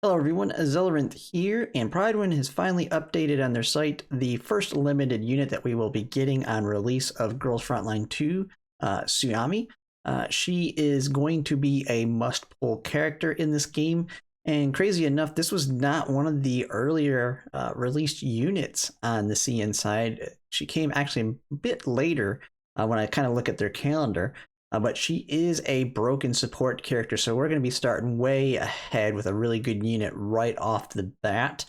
Hello everyone, Exilium here, and Pridewind has finally updated on their site the first limited unit that we will be getting on release of Girls Frontline 2, Suomi. She is going to be a must-pull character in this game, and crazy enough, this was not one of the earlier released units on the CN side. She came actually a bit later when I kind of look at their calendar. But she is a broken support character, so we're going to be starting way ahead with a really good unit right off the bat.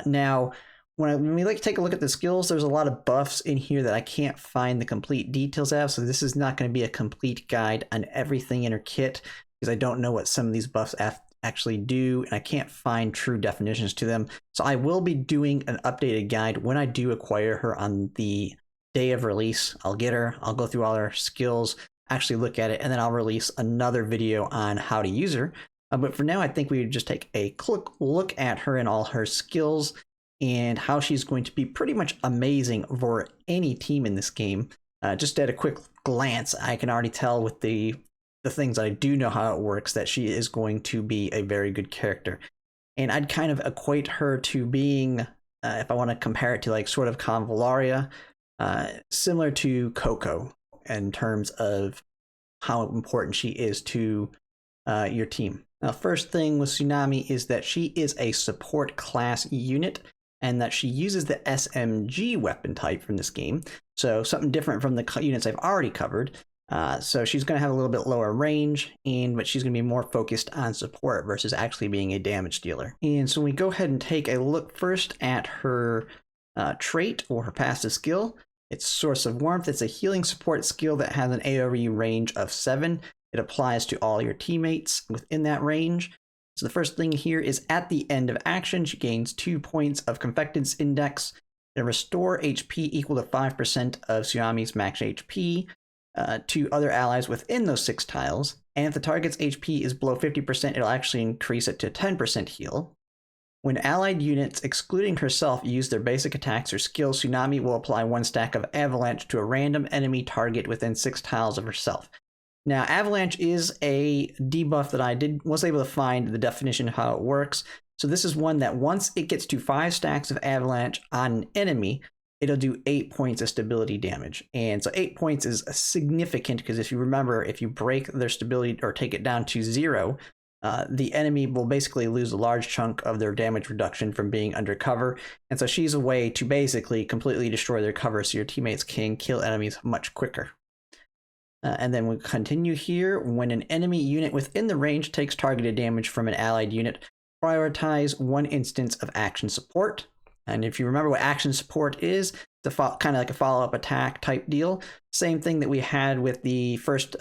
Now, when we take a look at the skills, there's a lot of buffs in here that I can't find the complete details of, so this is not going to be a complete guide on everything in her kit, because I don't know what some of these buffs actually do, and I can't find true definitions to them. So I will be doing an updated guide when I do acquire her on the day of release. I'll get her, I'll go through all her skills, actually look at it, and then I'll release another video on how to use her. But for now, I think we would just take a quick look at her and all her skills and how she's going to be pretty much amazing for any team in this game. Just at a quick glance, I can already tell with the things I do know how it works that she is going to be a very good character. And I'd kind of equate her to being, if I want to compare it to like sort of Convallaria, similar to Coco, in terms of how important she is to your team. Now, first thing with Tsunami is that she is a support class unit and that she uses the SMG weapon type from this game. So something different from the units I've already covered. So she's going to have a little bit lower range, but she's going to be more focused on support versus actually being a damage dealer. And so we go ahead and take a look first at her trait or her passive skill. It's Source of Warmth. It's a healing support skill that has an AoE range of 7. It applies to all your teammates within that range. So the first thing here is at the end of action, she gains 2 points of Confectance Index and restore HP equal to 5% of Tsunami's max HP to other allies within those 6 tiles. And if the target's HP is below 50%, it'll actually increase it to 10% heal. When allied units, excluding herself, use their basic attacks or skills, Tsunami will apply 1 stack of Avalanche to a random enemy target within 6 tiles of herself. Now, Avalanche is a debuff that I was able to find the definition of how it works. So this is one that once it gets to 5 stacks of Avalanche on an enemy, it'll do 8 points of stability damage. And so 8 points is significant because if you remember, if you break their stability or take it down to 0, the enemy will basically lose a large chunk of their damage reduction from being undercover. And so she's a way to basically completely destroy their cover so your teammates can kill enemies much quicker. And then we continue here. When an enemy unit within the range takes targeted damage from an allied unit, prioritize 1 instance of action support. And if you remember what action support is, it's kind of like a follow-up attack type deal. Same thing that we had with the first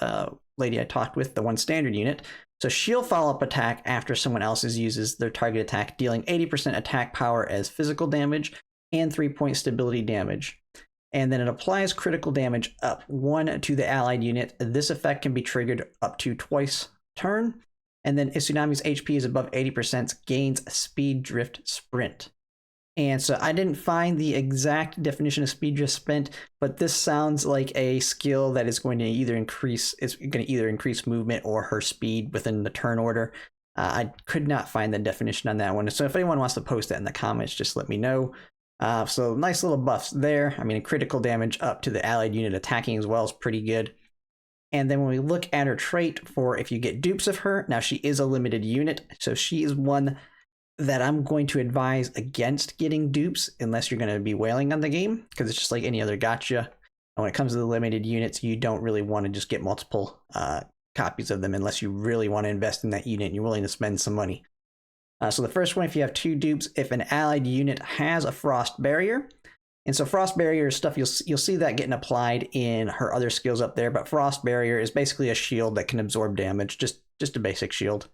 lady I talked with, the 1 standard unit. So she'll follow up attack after someone else uses their target attack, dealing 80% attack power as physical damage and 3-point stability damage. And then it applies critical damage up 1 to the allied unit. This effect can be triggered up to twice turn. And then if Tsunami's HP is above 80%, gains Speed Drift Sprint. And so I didn't find the exact definition of Speed Drift Sprint, but this sounds like a skill that is going to either increase movement or her speed within the turn order. I could not find the definition on that one. So if anyone wants to post that in the comments, just let me know. So nice little buffs there. I mean, critical damage up to the allied unit attacking as well is pretty good. And then when we look at her trait for if you get dupes of her, now she is a limited unit, so she is one that I'm going to advise against getting dupes unless you're going to be wailing on the game, because it's just like any other gacha. And when it comes to the limited units, you don't really want to just get multiple copies of them unless you really want to invest in that unit and you're willing to spend some money. So the first one, if you have 2 dupes, if an allied unit has a Frost Barrier. And so Frost Barrier stuff, you'll see that getting applied in her other skills up there, but Frost Barrier is basically a shield that can absorb damage, just a basic shield.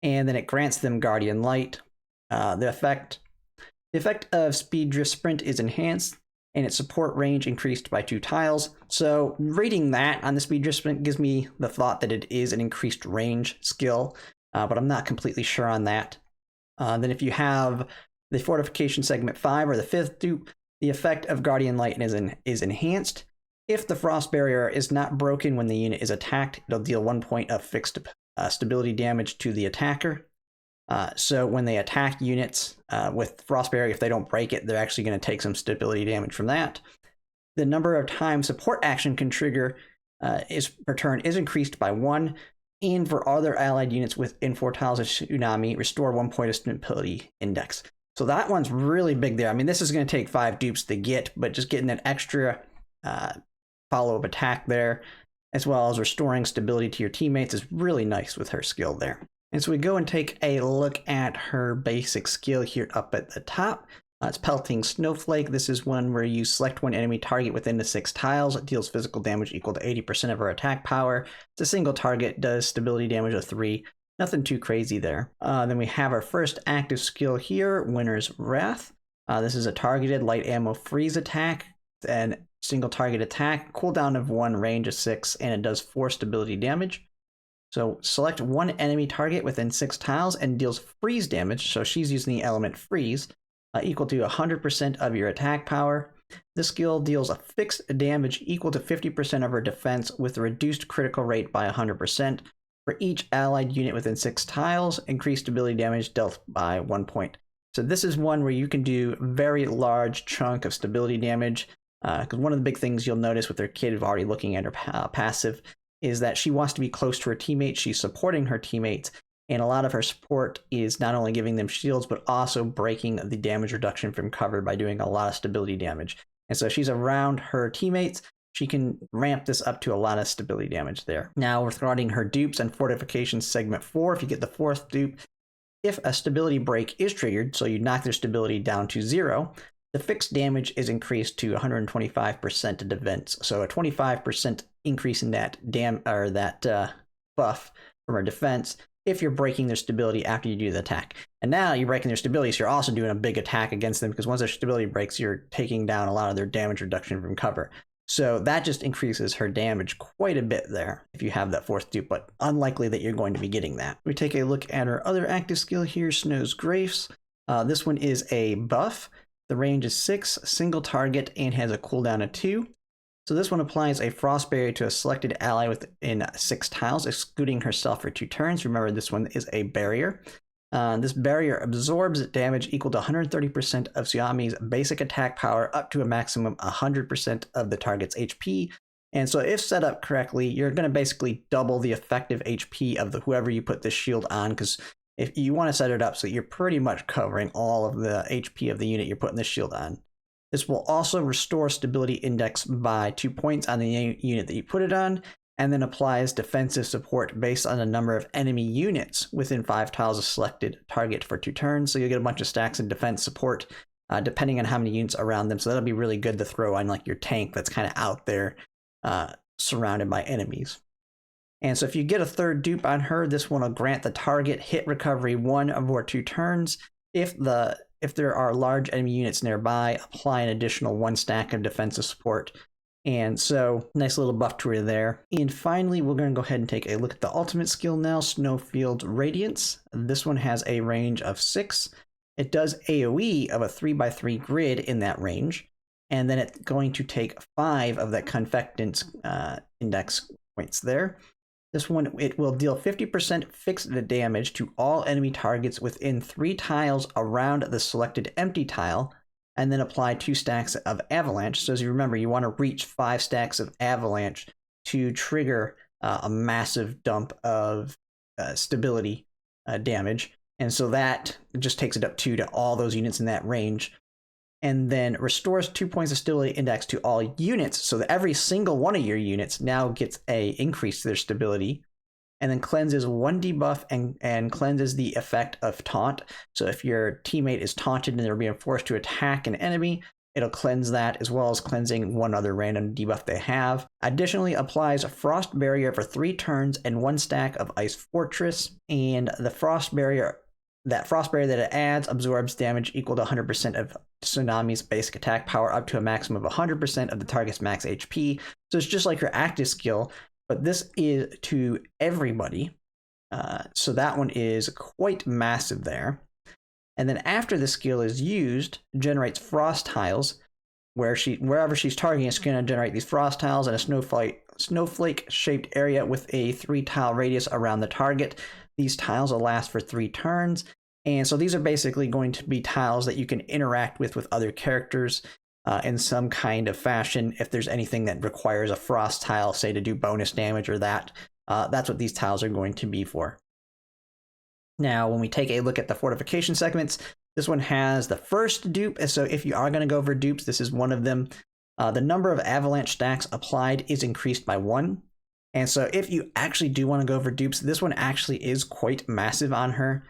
And then it grants them Guardian Light. The effect of Speed Drift Sprint is enhanced, and its support range increased by 2 tiles. So reading that on the Speed Drift Sprint gives me the thought that it is an increased range skill, but I'm not completely sure on that. Then if you have the Fortification Segment 5 or the 5th dupe, the effect of Guardian Light is enhanced. If the Frost Barrier is not broken when the unit is attacked, it'll deal 1 point of fixed stability damage to the attacker. So when they attack units with Frost Barrier, if they don't break it, they're actually going to take some stability damage from that. The number of times support action can trigger per turn is increased by 1. And for other allied units within 4 tiles of Tsunami, restore 1 point of stability index. So that one's really big there. I mean, this is going to take 5 dupes to get, but just getting that extra follow-up attack there, as well as restoring stability to your teammates, is really nice with her skill there. And so we go and take a look at her basic skill here up at the top. It's Pelting Snowflake. This is one where you select one enemy target within the 6 tiles. It deals physical damage equal to 80% of her attack power. It's a single target, does stability damage of 3. Nothing too crazy there. Then we have our first active skill here, Winter's Wrath. This is a targeted light ammo freeze attack and single target attack, cooldown of 1, range of 6, and it does 4 stability damage. So select one enemy target within 6 tiles and deals freeze damage. So she's using the element freeze, equal to 100% of your attack power. This skill deals a fixed damage equal to 50% of her defense with a reduced critical rate by 100%. For each allied unit within 6 tiles, increased stability damage dealt by 1 point. So this is one where you can do a very large chunk of stability damage. Because one of the big things you'll notice with her kid, of already looking at her passive, is that she wants to be close to her teammates. She's supporting her teammates, and a lot of her support is not only giving them shields, but also breaking the damage reduction from cover by doing a lot of stability damage. And so if she's around her teammates, she can ramp this up to a lot of stability damage there. Now, regarding her dupes and fortifications segment 4, if you get the 4th dupe, if a stability break is triggered, so you knock their stability down to 0, the fixed damage is increased to 125% of defense. So a 25% increase in that buff from her defense if you're breaking their stability after you do the attack. And now you're breaking their stability, so you're also doing a big attack against them, because once their stability breaks, you're taking down a lot of their damage reduction from cover. So that just increases her damage quite a bit there if you have that 4th dupe, but unlikely that you're going to be getting that. We take a look at her other active skill here, Snow's Grace. This one is a buff. The range is 6, single target, and has a cooldown of 2. So this one applies a frost barrier to a selected ally within 6 tiles, excluding herself for 2 turns. Remember, this one is a barrier. This barrier absorbs damage equal to 130% of Tsunami's basic attack power up to a maximum 100% of the target's HP. And so if set up correctly, you're going to basically double the effective HP of whoever you put this shield on, because if you want to set it up so you're pretty much covering all of the HP of the unit you're putting the shield on. This will also restore stability index by 2 points on the unit that you put it on, and then applies defensive support based on the number of enemy units within 5 tiles of selected target for 2 turns. So you'll get a bunch of stacks of defense support depending on how many units around them. So that'll be really good to throw on like your tank that's kind of out there surrounded by enemies. And so if you get a 3rd dupe on her, this one will grant the target hit recovery 1 or 2 turns. If there are large enemy units nearby, apply an additional 1 stack of defensive support. And so nice little buff to her there. And finally, we're going to go ahead and take a look at the ultimate skill now, Snowfield Radiance. This one has a range of 6. It does AoE of a 3x3 grid in that range. And then it's going to take 5 of that Confectance index points there. This one, it will deal 50% fixed damage to all enemy targets within 3 tiles around the selected empty tile, and then apply 2 stacks of Avalanche. So as you remember, you want to reach 5 stacks of Avalanche to trigger a massive dump of stability damage. And so that just takes it up 2 to all those units in that range. And then restores 2 points of stability index to all units, so that every single one of your units now gets a increase to their stability. And then cleanses 1 debuff and cleanses the effect of taunt. So if your teammate is taunted and they're being forced to attack an enemy, it'll cleanse that, as well as cleansing 1 other random debuff they have. Additionally, applies a frost barrier for 3 turns and 1 stack of Ice Fortress. And the frost barrier that it adds absorbs damage equal to 100% of Tsunami's basic attack power up to a maximum of 100% of the target's max HP. So it's just like your active skill, but this is to everybody. So that one is quite massive there. And then after the skill is used, generates frost tiles, wherever she's targeting, it's going to generate these frost tiles in a snowflake-shaped area with a 3-tile radius around the target. These tiles will last for 3 turns, And so these are basically going to be tiles that you can interact with other characters in some kind of fashion. If there's anything that requires a frost tile, say to do bonus damage or that, that's what these tiles are going to be for. Now, when we take a look at the fortification segments, this one has the first dupe. So if you are going to go for dupes, this is one of them. The number of avalanche stacks applied is increased by 1. And so if you actually do want to go for dupes, this one actually is quite massive on her.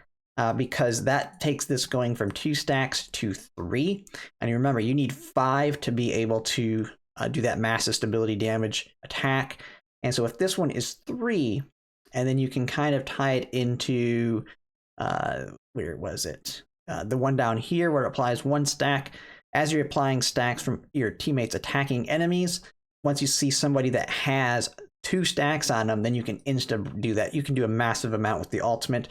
Because that takes this going from 2 stacks to 3. And you remember, you need 5 to be able to do that massive stability damage attack. And so if this one is 3, and then you can kind of tie it into, where was it? The one down here where it applies 1 stack. As you're applying stacks from your teammates attacking enemies, once you see somebody that has 2 stacks on them, then you can insta do that. You can do a massive amount with the ultimate.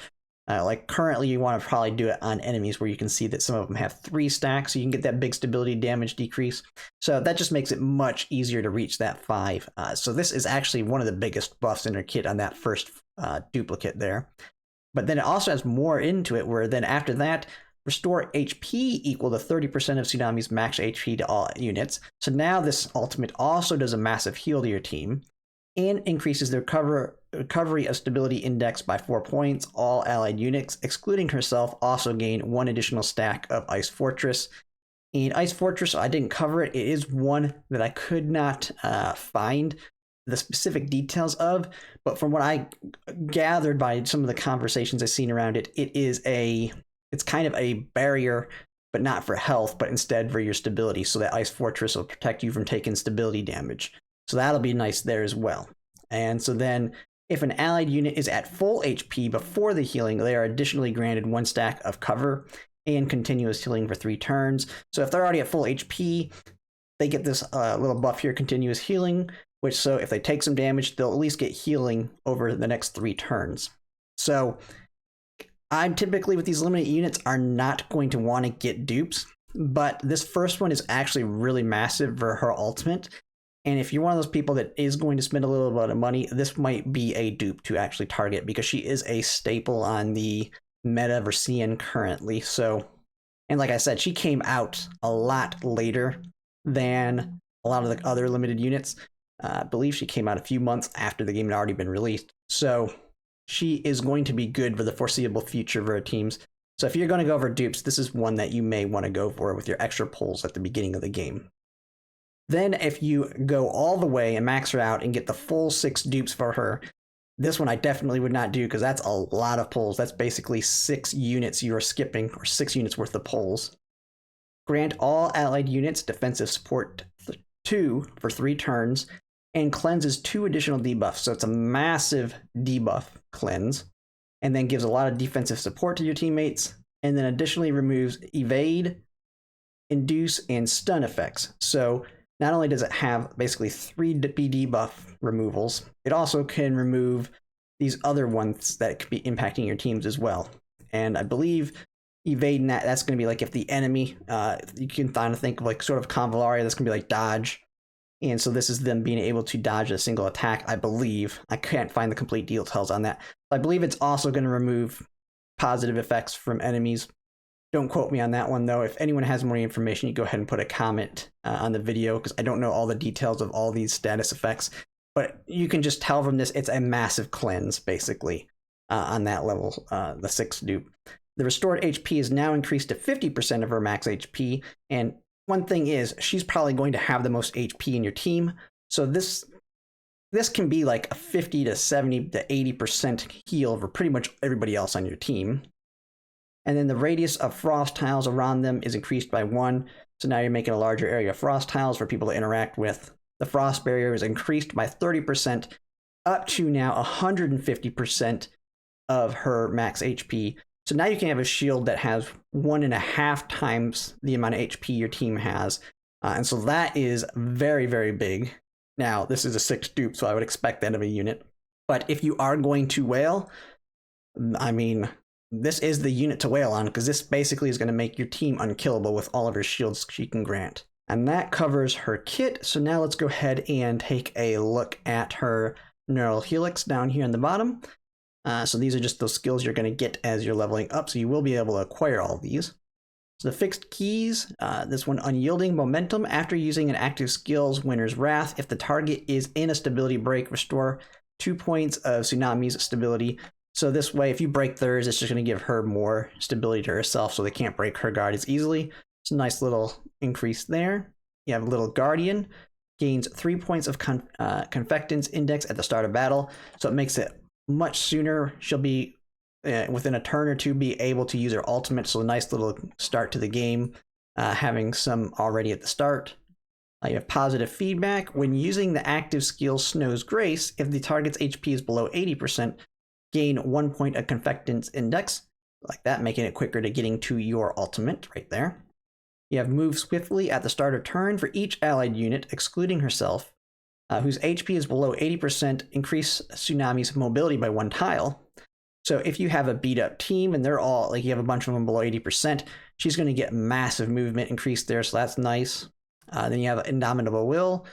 Like currently you want to probably do it on enemies where you can see that some of them have 3 stacks, so you can get that big stability damage decrease. So that just makes it much easier to reach that 5. So this is actually one of the biggest buffs in her kit on that first duplicate there. But then it also has more into it, where then after that, restore HP equal to 30% of Tsunami's max HP to all units. So now this ultimate also does a massive heal to your team and increases their recovery of stability index by 4 points. All allied units, excluding herself, also gain 1 additional stack of Ice Fortress. And Ice Fortress, I didn't cover it. It is one that I could not find the specific details of, but from what I gathered by some of the conversations I've seen around it, it's kind of a barrier, but not for health, but instead for your stability. So that Ice Fortress will protect you from taking stability damage. So that'll be nice there as well. And so then if an allied unit is at full HP before the healing, they are additionally granted 1 stack of cover and continuous healing for 3 turns. So if they're already at full HP, they get this little buff here, continuous healing, which so if they take some damage, they'll at least get healing over the next 3 turns. So I'm typically with these limited units are not going to want to get dupes, but this first one is actually really massive for her ultimate. And if you're one of those people that is going to spend a little bit of money, this might be a dupe to actually target, because she is a staple on the meta Versian currently. So, and like I said, she came out a lot later than a lot of the other limited units. I believe she came out a few months after the game had already been released. So she is going to be good for the foreseeable future for our teams. So if you're going to go for dupes, this is one that you may want to go for with your extra pulls at the beginning of the game. Then if you go all the way and max her out and get the full 6 dupes for her, this one I definitely would not do, because that's a lot of pulls. That's basically 6 units you are skipping, or 6 units worth of pulls. Grant all allied units defensive support 2 for 3 turns, and cleanses 2 additional debuffs. So it's a massive debuff cleanse, and then gives a lot of defensive support to your teammates, and then additionally removes evade, induce, and stun effects. So not only does it have basically 3 debuff removals, it also can remove these other ones that could be impacting your teams as well. And I believe evade, that's going to be like if the enemy, you can kind of think of like sort of Convalaria, that's going to be like dodge. And so this is them being able to dodge a single attack, I believe. I can't find the complete details on that. I believe it's also going to remove positive effects from enemies. Don't quote me on that one, though. If anyone has more information, you go ahead and put a comment on the video, because I don't know all the details of all these status effects. But you can just tell from this, it's a massive cleanse, basically, on that level, the 6th dupe. The restored HP is now increased to 50% of her max HP. And one thing is, she's probably going to have the most HP in your team. So this can be like a 50 to 70 to 80% heal for pretty much everybody else on your team. And then the radius of frost tiles around them is increased by 1. So now you're making a larger area of frost tiles for people to interact with. The frost barrier is increased by 30%, up to now 150% of her max HP. So now you can have a shield that has 1.5 times the amount of HP your team has. And so that is very, very big. Now, this is a 6 dupe, so I would expect that of a unit. But if you are going to wail, I mean, this is the unit to wail on, because this basically is going to make your team unkillable with all of her shields she can grant. And that covers her kit. So now let's go ahead and take a look at her neural helix down here in the bottom. So these are just those skills you're going to get as you're leveling up, so you will be able to acquire all of these. So the fixed keys, this one, Unyielding Momentum. After using an active skill's Winner's Wrath, if the target is in a stability break, restore 2 points of Tsunami's stability. So this way, if you break theirs, it's just going to give her more stability to herself, so they can't break her guard as easily. It's a nice little increase there. You have Little Guardian, gains 3 points of Confectance Index at the start of battle, so it makes it much sooner. She'll be within a turn or two be able to use her ultimate, so a nice little start to the game, having some already at the start. You have Positive Feedback. When using the active skill Snow's Grace, if the target's HP is below 80%, gain 1 point of Confectance Index, like that, making it quicker to getting to your ultimate right there. You have Move Swiftly at the start of turn. For each allied unit, excluding herself, whose HP is below 80%, increase Tsunami's mobility by 1 tile. So if you have a beat up team and they're all, like, you have a bunch of them below 80%, she's going to get massive movement increase there, so that's nice. Then you have Indomitable Will.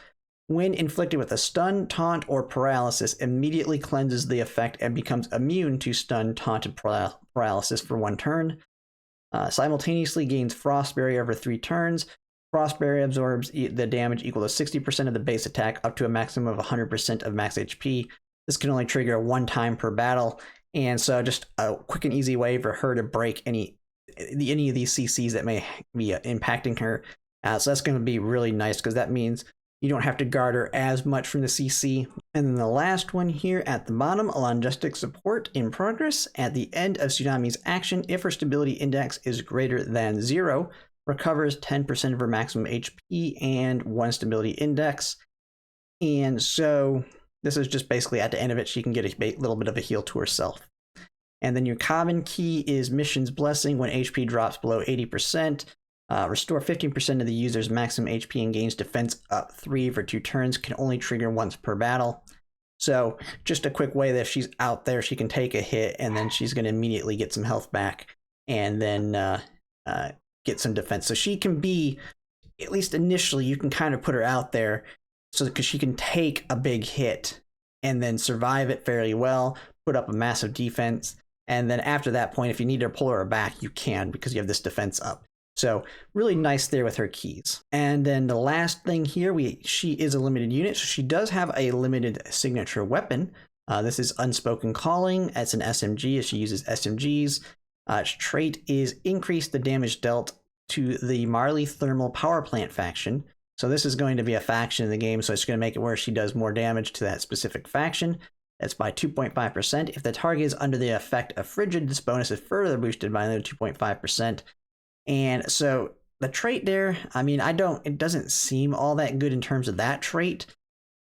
When inflicted with a stun, taunt, or paralysis, immediately cleanses the effect and becomes immune to stun, taunt, and paralysis for 1 turn. Simultaneously gains Frost Barrier over 3 turns. Frost Barrier absorbs the damage equal to 60% of the base attack up to a maximum of 100% of max HP. This can only trigger 1 time per battle. And so just a quick and easy way for her to break any of these CCs that may be impacting her. So that's going to be really nice, because that means you don't have to guard her as much from the CC. And then the last one here at the bottom, Logistic Support in progress. At the end of Tsunami's action, if her stability index is greater than 0, recovers 10% of her maximum HP and 1 stability index. And so this is just basically at the end of it, she can get a little bit of a heal to herself. And then your common key is Mission's Blessing. When HP drops below 80%, restore 15% of the user's maximum HP and gains defense up 3 for 2 turns. Can only trigger once per battle. So just a quick way that if she's out there, she can take a hit and then she's going to immediately get some health back and then get some defense. So she can be, at least initially, you can kind of put her out there, so because she can take a big hit and then survive it fairly well, put up a massive defense, and then after that point, if you need to pull her back, you can, because you have this defense up. So really nice there with her keys. And then the last thing here, she is a limited unit, so she does have a limited signature weapon. This is Unspoken Calling. It's an SMG, as she uses SMGs. Its trait is increase the damage dealt to the Marley Thermal Power Plant faction. So this is going to be a faction in the game, so it's going to make it where she does more damage to that specific faction. That's by 2.5%. If the target is under the effect of Frigid, this bonus is further boosted by another 2.5%. And so the trait there, I mean, it doesn't seem all that good in terms of that trait,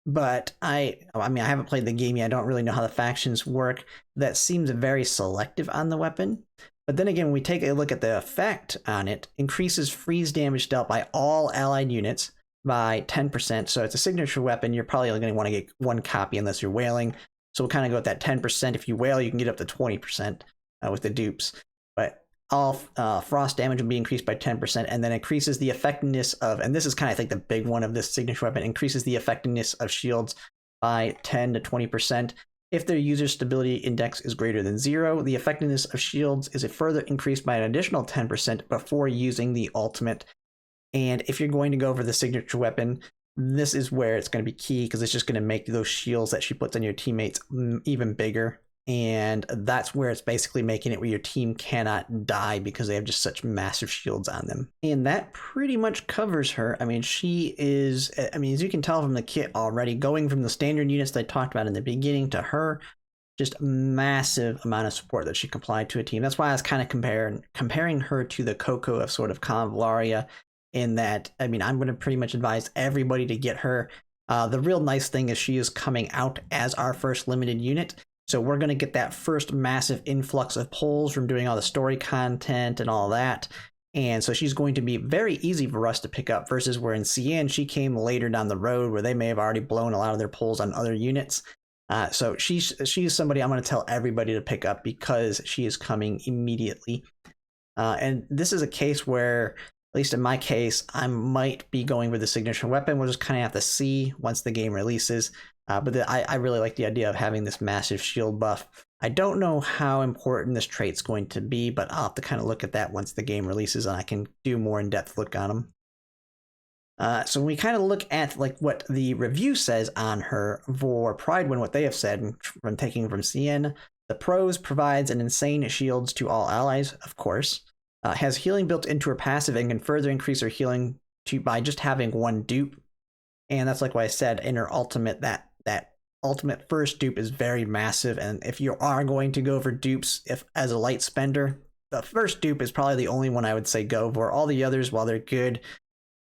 but I haven't played the game yet. I don't really know how the factions work. That seems very selective on the weapon. But then again, when we take a look at the effect on it, increases freeze damage dealt by all allied units by 10%. So it's a signature weapon. You're probably only going to want to get 1 copy unless you're whaling. So we'll kind of go with that 10%. If you whale, you can get up to 20% with the dupes. But all frost damage will be increased by 10%, and then increases the effectiveness of, and this is kind of, I think, the big one of this signature weapon, increases the effectiveness of shields by 10 to 20%. If their user's stability index is greater than 0, the effectiveness of shields is further increased by an additional 10% before using the ultimate. And if you're going to go for the signature weapon, this is where it's going to be key, because it's just going to make those shields that she puts on your teammates even bigger. And that's where it's basically making it where your team cannot die because they have just such massive shields on them. And that pretty much covers her. I mean, she is, as you can tell from the kit already, going from the standard units that I talked about in the beginning to her, just massive amount of support that she can apply to a team. That's why I was kind of comparing her to the Coco of sort of Convalaria, in that, I'm going to pretty much advise everybody to get her. The real nice thing is she is coming out as our first limited unit. So we're going to get that first massive influx of pulls from doing all the story content and all that. And so she's going to be very easy for us to pick up, versus where in CN, she came later down the road where they may have already blown a lot of their pulls on other units. So she's somebody I'm going to tell everybody to pick up because she is coming immediately. And this is a case where, at least in my case, I might be going with the signature weapon. We'll just kind of have to see once the game releases. But I really like the idea of having this massive shield buff. I don't know how important this trait's going to be, but I'll have to kind of look at that once the game releases and I can do more in-depth look on them. So when we kind of look at like what the review says on her for Pride, when what they have said from taking from CN, the pros provides an insane shields to all allies, of course, has healing built into her passive and can further increase her healing by just having one dupe. And that's like what I said in her ultimate, that ultimate first dupe is very massive. And if you are going to go for dupes, if as a light spender, the first dupe is probably the only one I would say go for. All the others, while they're good,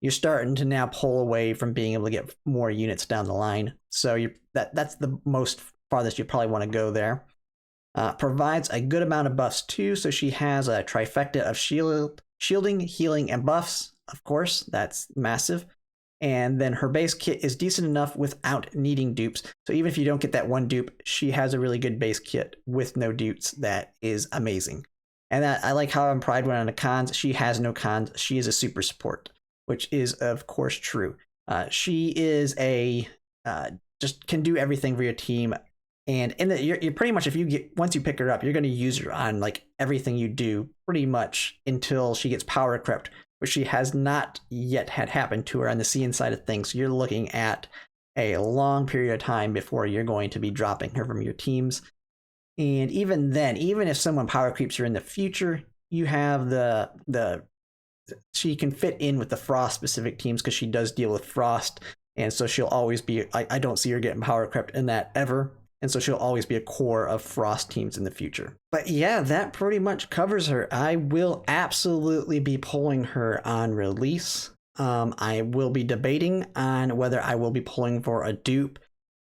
you're starting to now pull away from being able to get more units down the line. So that's the most farthest you probably want to go there. Provides a good amount of buffs too. So she has a trifecta of shielding, healing, and buffs. Of course, that's massive. And then her base kit is decent enough without needing dupes. So even if you don't get that one dupe, she has a really good base kit with no dupes. That is amazing. And I like how on Pride went on the cons. She has no cons. She is a super support, which is of course true. She is just can do everything for your team. And you're pretty much, if you get, once you pick her up, you're going to use her on like everything you do pretty much until she gets power equipped, which she has not yet had happen to her on the CN side of things. So you're looking at a long period of time before you're going to be dropping her from your teams. And even then, even if someone power creeps her in the future, you have she can fit in with the Frost specific teams because she does deal with Frost. And so she'll always be, I don't see her getting power equipped in that ever. And so she'll always be a core of Frost teams in the future. But yeah, that pretty much covers her. I will absolutely be pulling her on release. I will be debating on whether I will be pulling for a dupe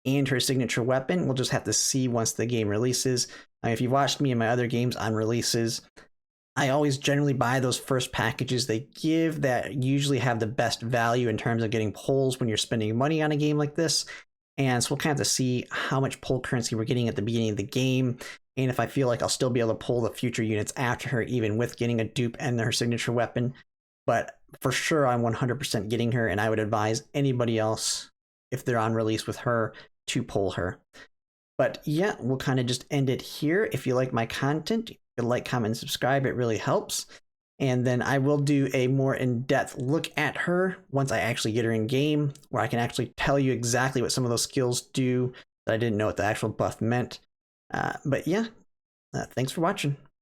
and her signature weapon. We'll just have to see once the game releases. If you've watched me in my other games on releases, I always generally buy those first packages they give that usually have the best value in terms of getting pulls when you're spending money on a game like this. And so we'll kind of have to see how much pull currency we're getting at the beginning of the game. And if I feel like I'll still be able to pull the future units after her, even with getting a dupe and her signature weapon. But for sure, I'm 100% getting her. And I would advise anybody else, if they're on release with her, to pull her. But yeah, we'll kind of just end it here. If you like my content, you can like, comment, and subscribe. It really helps. And then I will do a more in-depth look at her once I actually get her in game, where I can actually tell you exactly what some of those skills do that I didn't know what the actual buff meant. But yeah, thanks for watching.